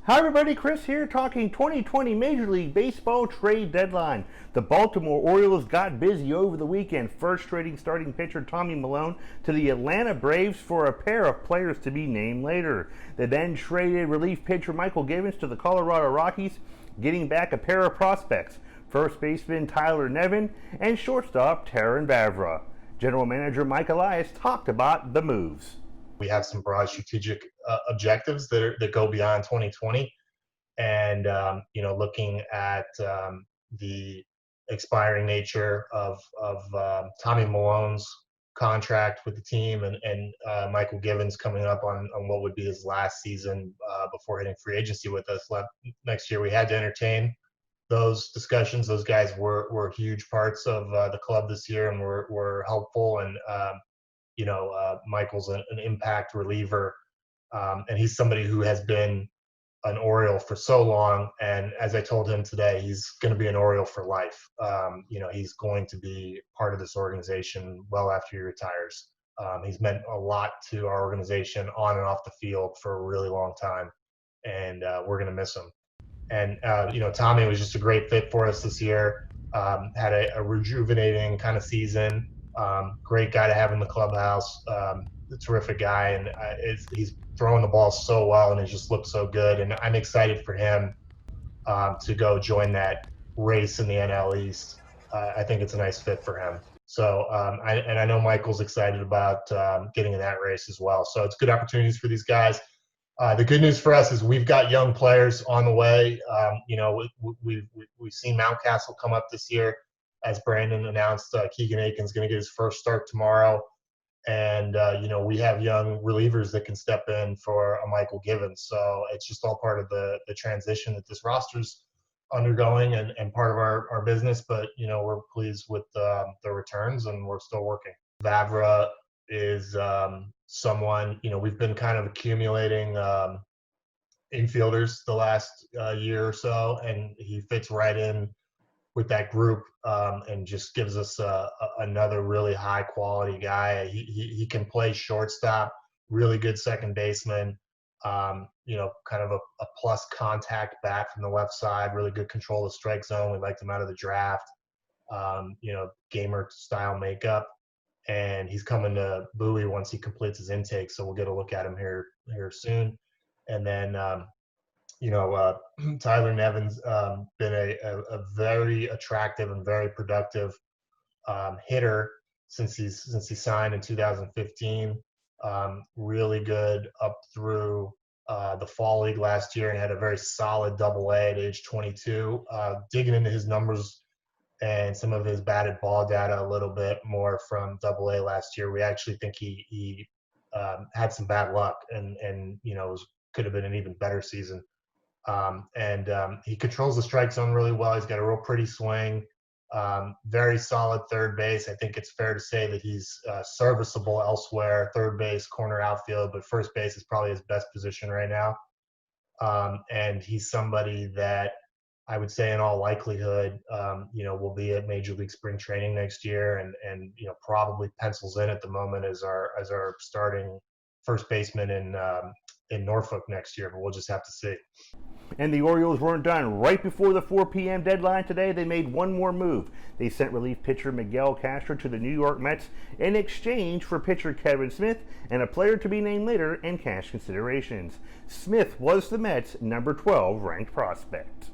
Hi everybody, Chris here talking 2020 Major League Baseball trade deadline. The Baltimore Orioles got busy over the weekend, first trading starting pitcher Tommy Milone to the Atlanta Braves for a pair of players to be named later. They then traded relief pitcher Mychal Givens to the Colorado Rockies, getting back a pair of prospects, first baseman Nevin and shortstop Terrin Vavra. General Manager Mike Elias talked about the moves. We have some broad strategic objectives that go beyond 2020, and looking at the expiring nature of Tommy Milone's contract with the team, and Mychal Givens coming up on what would be his last season before hitting free agency with us next year. We had to entertain those discussions. Those guys were huge parts of the club this year, and were helpful. And Mychal's an impact reliever, and he's somebody who has been an Oriole for so long. And as I told him today, he's going to be an Oriole for life. He's going to be part of this organization well after he retires. He's meant a lot to our organization on and off the field for a really long time, and we're going to miss him. And Tommy was just a great fit for us this year. Had a rejuvenating kind of season. Great guy to have in the clubhouse. A terrific guy, and he's throwing the ball so well, and it just looks so good. And I'm excited for him to go join that race in the NL East. I think it's a nice fit for him. So, I know Mychal's excited about getting in that race as well. So it's good opportunities for these guys. The good news for us is we've got young players on the way. We've seen Mountcastle come up this year. As Brandon announced, Keegan Aiken's going to get his first start tomorrow. And, we have young relievers that can step in for a Mychal Givens. So it's just all part of the transition that this roster's undergoing, and part of our business. But, we're pleased with the returns, and we're still working. Vavra is someone, we've been kind of accumulating infielders the last year or so, and he fits right in with that group, and just gives us another really high quality guy. He can play shortstop, really good second baseman, kind of a plus contact bat from the left side, really good control of the strike zone. We liked him out of the draft, gamer style makeup, and he's coming to Bowie once he completes his intake. So we'll get a look at him here soon. And then, Tyler Nevin's been a very attractive and very productive hitter since he signed in 2015. Really good up through the fall league last year, and had a very solid Double-A at age 22. Digging into his numbers and some of his batted ball data a little bit more from Double-A last year, we actually think he had some bad luck, and could have been an even better season. He controls the strike zone really well. He's got a real pretty swing, very solid third base. I think it's fair to say that he's serviceable elsewhere, third base, corner outfield, but first base is probably his best position right now. And he's somebody that I would say in all likelihood, will be at Major League Spring Training next year, and probably pencils in at the moment as our starting first baseman in Norfolk next year, but we'll just have to see. And the Orioles weren't done. Right before the 4 p.m. deadline today, they made one more move. They sent relief pitcher Miguel Castro to the New York Mets in exchange for pitcher Kevin Smith and a player to be named later and cash considerations. Smith was the Mets' number 12 ranked prospect.